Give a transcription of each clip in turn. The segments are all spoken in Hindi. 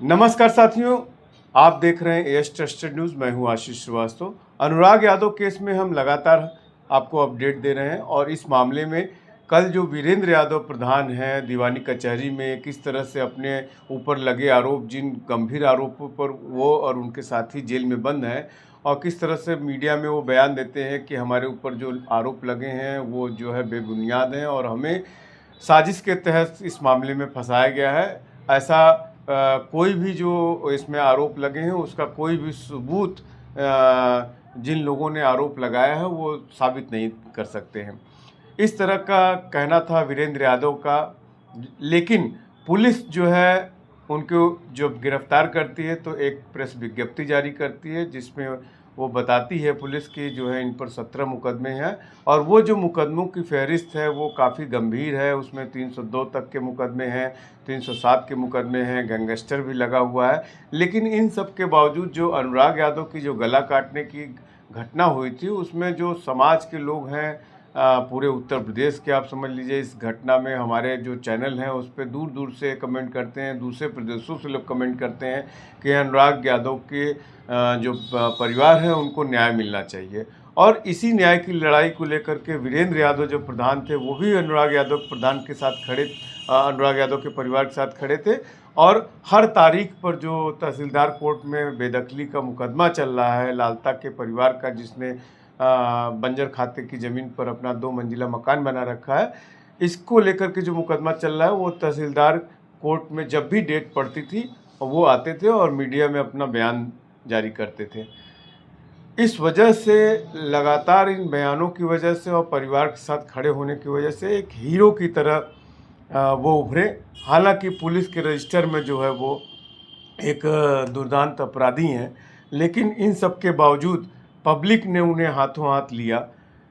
नमस्कार साथियों, आप देख रहे हैं एएस ट्रस्टेड न्यूज़। मैं हूं आशीष श्रीवास्तव। अनुराग यादव केस में हम लगातार आपको अपडेट दे रहे हैं और इस मामले में कल जो वीरेंद्र यादव प्रधान हैं दीवानी कचहरी में किस तरह से अपने ऊपर लगे आरोप, जिन गंभीर आरोपों पर वो और उनके साथी जेल में बंद हैं, और किस तरह से मीडिया में वो बयान देते हैं कि हमारे ऊपर जो आरोप लगे हैं वो जो है बेबुनियाद हैं और हमें साजिश के तहत इस मामले में फंसाया गया है। ऐसा कोई भी जो इसमें आरोप लगे हैं उसका कोई भी सबूत जिन लोगों ने आरोप लगाया है वो साबित नहीं कर सकते हैं। इस तरह का कहना था वीरेंद्र यादव का, लेकिन पुलिस जो है उनको जब गिरफ्तार करती है तो एक प्रेस विज्ञप्ति जारी करती है जिसमें वो बताती है पुलिस की जो है इन पर 17 मुकदमे हैं और वो जो मुकदमों की फहरिस्त है वो काफ़ी गंभीर है। उसमें 302 तक के मुकदमे हैं, 307 के मुकदमे हैं, गैंगस्टर भी लगा हुआ है। लेकिन इन सब के बावजूद जो अनुराग यादव की जो गला काटने की घटना हुई थी उसमें जो समाज के लोग हैं, पूरे उत्तर प्रदेश के, आप समझ लीजिए, इस घटना में हमारे जो चैनल हैं उस पर दूर दूर से कमेंट करते हैं, दूसरे प्रदेशों से लोग कमेंट करते हैं कि अनुराग यादव के जो परिवार है उनको न्याय मिलना चाहिए। और इसी न्याय की लड़ाई को लेकर के वीरेंद्र यादव जो प्रधान थे वो भी अनुराग यादव प्रधान के साथ खड़े, अनुराग यादव के परिवार के साथ खड़े थे। और हर तारीख पर जो तहसीलदार कोर्ट में बेदखली का मुकदमा चल रहा है लालता के परिवार का, जिसने बंजर खाते की ज़मीन पर अपना 2 मंजिला मकान बना रखा है, इसको लेकर के जो मुकदमा चल रहा है वो तहसीलदार कोर्ट में जब भी डेट पड़ती थी वो आते थे और मीडिया में अपना बयान जारी करते थे। इस वजह से लगातार इन बयानों की वजह से और परिवार के साथ खड़े होने की वजह से एक हीरो की तरह वो उभरे। हालांकि पुलिस के रजिस्टर में जो है वो एक दुर्दांत अपराधी हैं, लेकिन इन सब के बावजूद पब्लिक ने उन्हें हाथों हाथ लिया।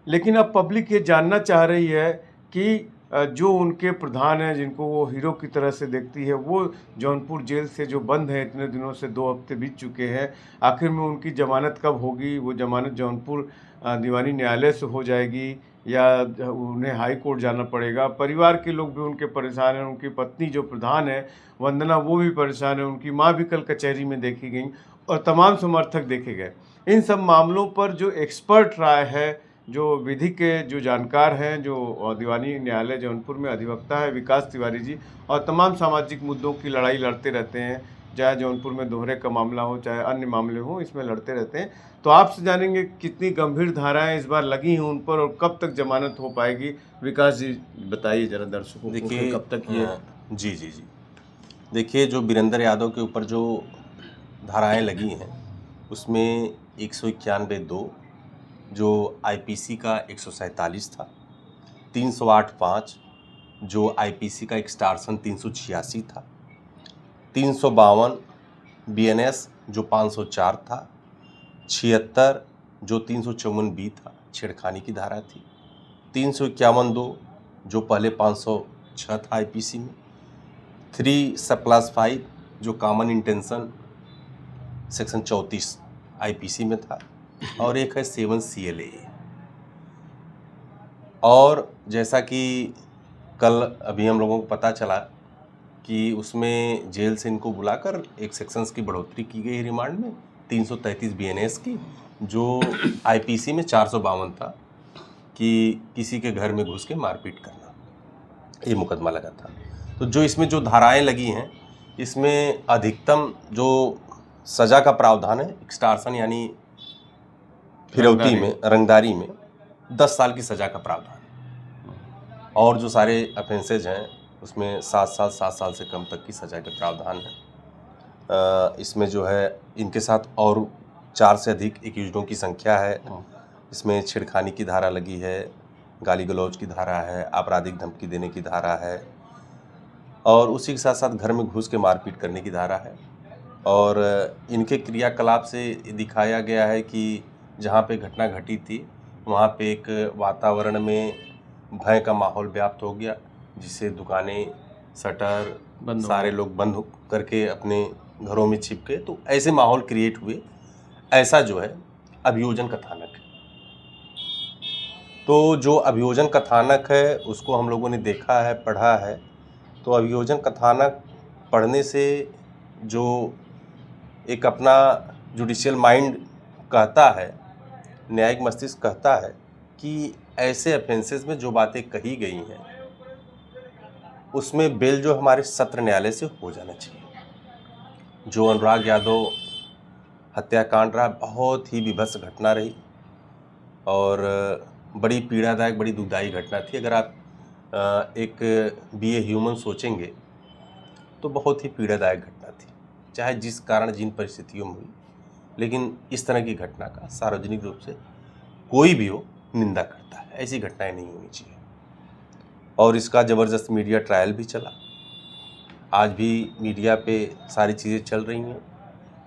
लेकिन अब पब्लिक ये जानना चाह रही है कि जो उनके प्रधान हैं जिनको वो हीरो की तरह से देखती है, वो जौनपुर जेल से जो बंद है इतने दिनों से, 2 हफ्ते बीत चुके हैं, आखिर में उनकी ज़मानत कब होगी? वो ज़मानत जौनपुर दीवानी न्यायालय से हो जाएगी या उन्हें हाई कोर्ट जाना पड़ेगा? परिवार के लोग भी उनके परेशान हैं। उनकी पत्नी जो प्रधान है वंदना, वो भी परेशान है। उनकी माँ भी कल कचहरी में देखी गई और तमाम समर्थक देखे गए। इन सब मामलों पर जो एक्सपर्ट राय है, जो विधि के जो जानकार हैं, जो दीवानी न्यायालय जौनपुर में अधिवक्ता है विकास तिवारी जी, और तमाम सामाजिक मुद्दों की लड़ाई लड़ते रहते हैं, चाहे जौनपुर में दोहरे का मामला हो चाहे अन्य मामले हों, इसमें लड़ते रहते हैं। तो आपसे जानेंगे कितनी गंभीर धाराएं इस बार लगी हैं उन पर और कब तक जमानत हो पाएगी। विकास जी बताइए जरा दर्शकों को, देखिए कब तक ये जी जी जी देखिए, जो वीरेंद्र यादव के ऊपर जो धाराएं लगी हैं उसमें 191(2) जो आईपीसी का 147 था, 308(5) जो आईपीसी का एक्सटॉर्शन 386 था, 352 बीएनएस जो 504 था, 76 जो 354 बी था, छेड़खानी की धारा थी, 351(2) जो पहले 506 था आईपीसी में, 3+5 जो कॉमन इंटेंशन सेक्शन 34 आईपीसी में था, और एक है 7 CLA। और जैसा कि कल अभी हम लोगों को पता चला कि उसमें जेल से इनको बुलाकर एक सेक्शंस की बढ़ोतरी की गई रिमांड में, 333 बीएनएस की, जो आईपीसी में 452 था कि किसी के घर में घुस के मारपीट करना, ये मुकदमा लगा था। तो जो इसमें जो धाराएं लगी हैं इसमें अधिकतम जो सज़ा का प्रावधान है एक्सटॉर्शन यानी फिरौती में, रंगदारी में 10 साल की सज़ा का प्रावधान है, और जो सारे अफेंसेज हैं उसमें 7 साल से कम तक की सज़ा के प्रावधान है। इसमें जो है इनके साथ और 4 से अधिक एक्यूज्डों की संख्या है। इसमें छेड़खानी की धारा लगी है, गाली गलौज की धारा है, आपराधिक धमकी देने की धारा है, और उसी के साथ साथ घर में घुस के मारपीट करने की धारा है। और इनके क्रियाकलाप से दिखाया गया है कि जहाँ पे घटना घटी थी वहाँ पे एक वातावरण में भय का माहौल व्याप्त हो गया, जिससे दुकानें, शटर, सारे लोग बंद करके अपने घरों में छिप गए। तो ऐसे माहौल क्रिएट हुए, ऐसा जो है अभियोजन कथानक है। तो जो अभियोजन कथानक है उसको हम लोगों ने देखा है, पढ़ा है। तो अभियोजन कथानक पढ़ने से जो एक अपना जुडिशियल माइंड कहता है, न्यायिक मस्तिष्क कहता है कि ऐसे ऑफेंसेस में जो बातें कही गई हैं उसमें बेल जो हमारे सत्र न्यायालय से हो जाना चाहिए। जो अनुराग यादव हत्याकांड रहा, बहुत ही विभत्स घटना रही और बड़ी पीड़ादायक, बड़ी दुखदायी घटना थी। अगर आप एक बी ए ह्यूमन सोचेंगे तो बहुत ही पीड़ादायक घटना थी, चाहे जिस कारण जिन परिस्थितियों में हुई, लेकिन इस तरह की घटना का सार्वजनिक रूप से कोई भी हो निंदा करता है। ऐसी घटनाएं नहीं होनी चाहिए। और इसका ज़बरदस्त मीडिया ट्रायल भी चला, आज भी मीडिया पे सारी चीज़ें चल रही हैं,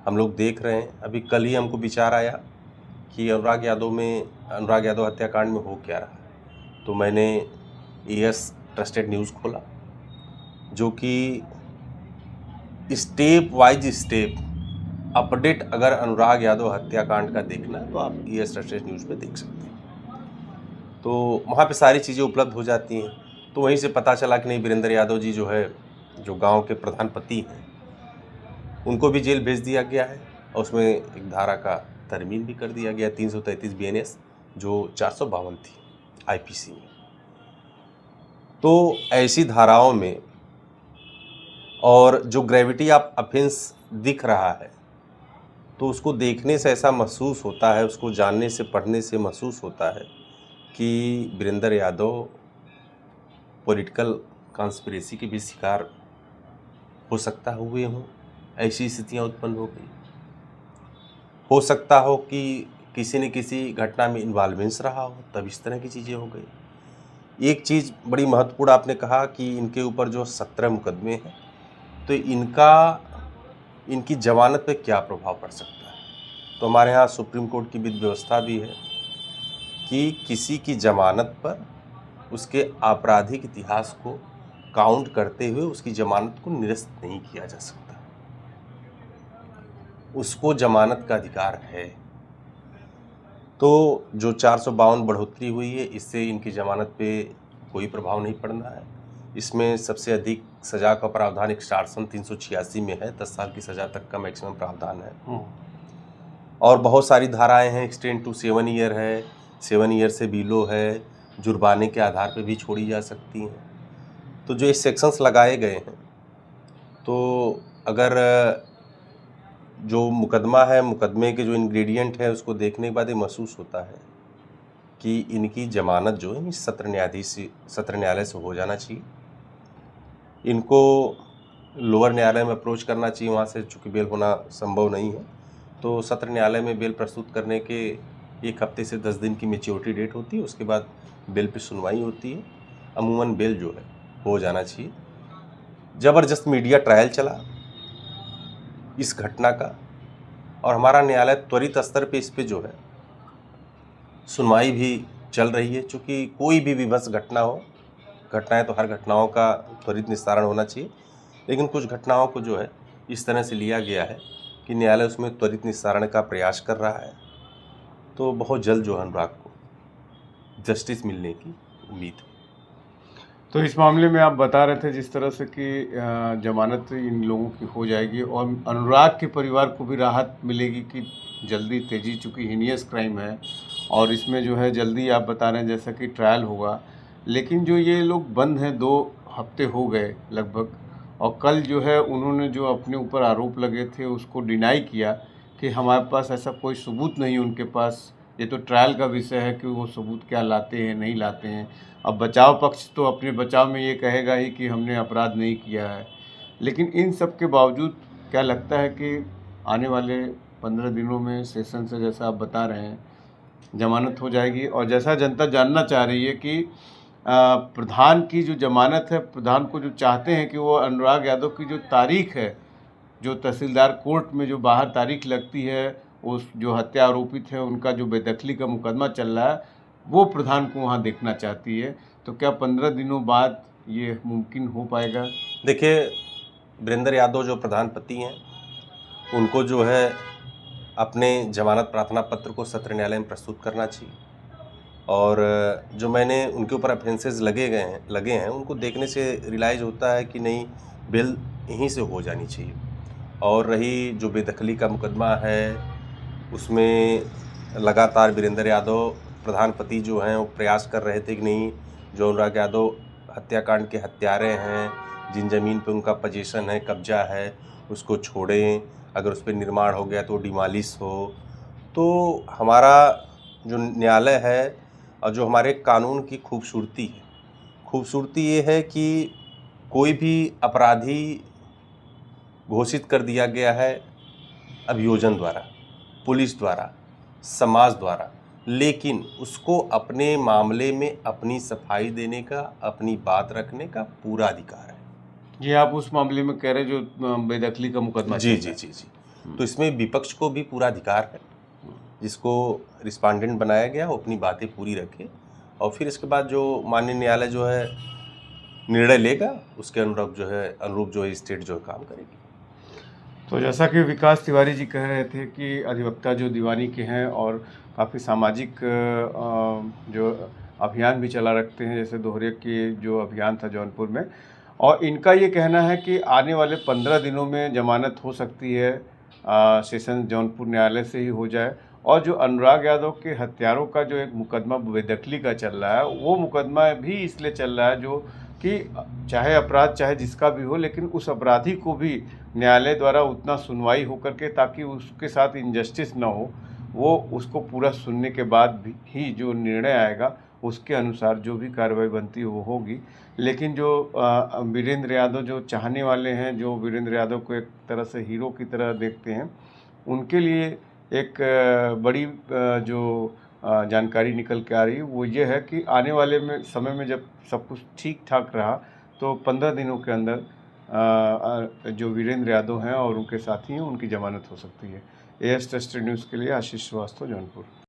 हम लोग देख रहे हैं। अभी कल ही हमको विचार आया कि अनुराग यादव हत्याकांड में हो क्या रहा, तो मैंने एएस ट्रस्टेड न्यूज़ खोला, जो कि स्टेप वाइज स्टेप अपडेट अगर अनुराग यादव हत्याकांड का देखना है तो आप एएस ट्रस्टेड न्यूज़ पे देख सकते हैं। तो वहाँ पे सारी चीज़ें उपलब्ध हो जाती हैं। तो वहीं से पता चला कि नहीं, वीरेंद्र यादव जी जो है, जो गांव के प्रधान पति हैं, उनको भी जेल भेज दिया गया है और उसमें एक धारा का तरमीम भी कर दिया गया, 333 बीएनएस जो 452 थी आईपीसी में। तो ऐसी धाराओं में और जो ग्रेविटी ऑफ ऑफेंस दिख रहा है, तो उसको देखने से ऐसा महसूस होता है, उसको जानने से, पढ़ने से महसूस होता है कि वीरेंद्र यादव पॉलिटिकल कॉन्स्पिरेसी के भी शिकार हो सकता हुए हों, ऐसी स्थितियां उत्पन्न हो गई। हो सकता हो कि किसी न किसी घटना में इन्वॉल्वेंस रहा हो, तब इस तरह की चीज़ें हो गई। एक चीज़ बड़ी महत्वपूर्ण आपने कहा कि इनके ऊपर जो 17 मुकदमे हैं, तो इनकी जमानत पे क्या प्रभाव पड़ सकता है। तो हमारे यहाँ सुप्रीम कोर्ट की विधि व्यवस्था भी है कि किसी की जमानत पर उसके आपराधिक इतिहास को काउंट करते हुए उसकी जमानत को निरस्त नहीं किया जा सकता। उसको जमानत का अधिकार है। तो जो 452 बढ़ोतरी हुई है, इससे इनकी जमानत पे कोई प्रभाव नहीं पड़ना है। इसमें सबसे अधिक सज़ा का प्रावधान एक्सटॉर्शन 386 में है, 10 साल की सज़ा तक का मैक्सिमम प्रावधान है। और बहुत सारी धाराएं हैं, एक्सटेंड टू 7 ईयर है, 7 ईयर से बिलो है, जुर्माने के आधार पे भी छोड़ी जा सकती हैं। तो जो ये सेक्शंस लगाए गए हैं, तो अगर जो मुकदमा है, मुकदमे के जो इंग्रेडिएंट है, उसको देखने के बाद ये महसूस होता है कि इनकी जमानत जो है सत्र न्यायालय से हो जाना चाहिए। इनको लोअर न्यायालय में अप्रोच करना चाहिए, वहाँ से चूँकि बेल होना संभव नहीं है, तो सत्र न्यायालय में बेल प्रस्तुत करने के 1 हफ्ते से 10 दिन की मैच्योरिटी डेट होती है, उसके बाद बेल पे सुनवाई होती है। अमूमन बेल जो है हो जाना चाहिए। ज़बरदस्त मीडिया ट्रायल चला इस घटना का, और हमारा न्यायालय त्वरित स्तर पे इस पे जो है सुनवाई भी चल रही है। चूँकि कोई भी विभत्स घटना हो, घटनाएं तो हर घटनाओं का त्वरित निस्तारण होना चाहिए, लेकिन कुछ घटनाओं को जो है इस तरह से लिया गया है कि न्यायालय उसमें त्वरित निस्तारण का प्रयास कर रहा है। तो बहुत जल्द जो है अनुराग को जस्टिस मिलने की उम्मीद है। तो इस मामले में आप बता रहे थे जिस तरह से कि जमानत इन लोगों की हो जाएगी और अनुराग के परिवार को भी राहत मिलेगी कि जल्दी तेजी, चूँकि हीनियस क्राइम है और इसमें जो है जल्दी आप बता रहे हैं जैसा कि ट्रायल होगा। लेकिन जो ये लोग बंद हैं, 2 हफ्ते हो गए लगभग, और कल जो है उन्होंने जो अपने ऊपर आरोप लगे थे उसको डिनाई किया कि हमारे पास ऐसा कोई सबूत नहीं है उनके पास। ये तो ट्रायल का विषय है कि वो सबूत क्या लाते हैं, नहीं लाते हैं। अब बचाव पक्ष तो अपने बचाव में ये कहेगा ही कि हमने अपराध नहीं किया है। लेकिन इन सब के बावजूद क्या लगता है कि आने वाले 15 दिनों में सेशन से, जैसा आप बता रहे हैं, जमानत हो जाएगी? और जैसा जनता जानना चाह रही है कि प्रधान की जो जमानत है, प्रधान को जो चाहते हैं कि वो अनुराग यादव की जो तारीख है, जो तहसीलदार कोर्ट में जो बाहर तारीख लगती है, उस जो हत्या आरोपित है उनका जो बेदखली का मुकदमा चल रहा है, वो प्रधान को वहाँ देखना चाहती है। तो क्या 15 दिनों बाद ये मुमकिन हो पाएगा? देखिए, वीरेंद्र यादव जो प्रधान पति हैं, उनको जो है अपने जमानत प्रार्थना पत्र को सत्र न्यायालय में प्रस्तुत करना चाहिए। और जो मैंने उनके ऊपर ऑफेंसेस लगे हैं, उनको देखने से रियलाइज़ होता है कि नहीं, बेल यहीं से हो जानी चाहिए। और रही जो बेदखली का मुकदमा है, उसमें लगातार वीरेंद्र यादव प्रधानपति जो हैं वो प्रयास कर रहे थे कि नहीं, जो अनुराग यादव हत्याकांड के हत्यारे हैं, जिन ज़मीन पे उनका पोजीशन है, कब्जा है, उसको छोड़ें, अगर उस पर निर्माण हो गया तो डिमालिश हो। तो हमारा जो न्यायालय है और जो हमारे कानून की खूबसूरती ये है कि कोई भी अपराधी घोषित कर दिया गया है अभियोजन द्वारा, पुलिस द्वारा, समाज द्वारा, लेकिन उसको अपने मामले में अपनी सफाई देने का, अपनी बात रखने का पूरा अधिकार है। ये आप उस मामले में कह रहे हैं जो बेदखली का मुकदमा जी चल जी रहा है। जी जी। तो इसमें विपक्ष को भी पूरा अधिकार है, जिसको रिस्पांडेंट बनाया गया वो अपनी बातें पूरी रखे और फिर इसके बाद जो माननीय न्यायालय जो है निर्णय लेगा, उसके अनुरूप जो है स्टेट जो है काम करेगी। तो जैसा कि विकास तिवारी जी कह रहे थे कि अधिवक्ता जो दीवानी के हैं और काफ़ी सामाजिक जो अभियान भी चला रखते हैं, जैसे दोहरे के जो अभियान था जौनपुर में, और इनका ये कहना है कि आने वाले 15 दिनों में जमानत हो सकती है, सेशन जौनपुर न्यायालय से ही हो जाए। और जो अनुराग यादव के हत्यारों का जो एक मुकदमा बेदखली का चल रहा है, वो मुकदमा भी इसलिए चल रहा है जो कि चाहे अपराध चाहे जिसका भी हो, लेकिन उस अपराधी को भी न्यायालय द्वारा उतना सुनवाई हो करके, ताकि उसके साथ इनजस्टिस ना हो, वो उसको पूरा सुनने के बाद भी ही जो निर्णय आएगा उसके अनुसार जो भी कार्रवाई बनती है वो होगी। लेकिन जो वीरेंद्र यादव जो चाहने वाले हैं, जो वीरेंद्र यादव को एक तरह से हीरो की तरह देखते हैं, उनके लिए एक बड़ी जो जानकारी निकल के आ रही है वो ये है कि आने वाले समय में जब सब कुछ ठीक ठाक रहा तो 15 दिनों के अंदर जो वीरेंद्र यादव हैं और उनके साथी हैं उनकी जमानत हो सकती है। एएस ट्रस्टेड न्यूज़ के लिए आशीष श्रीवास्तव, जौनपुर।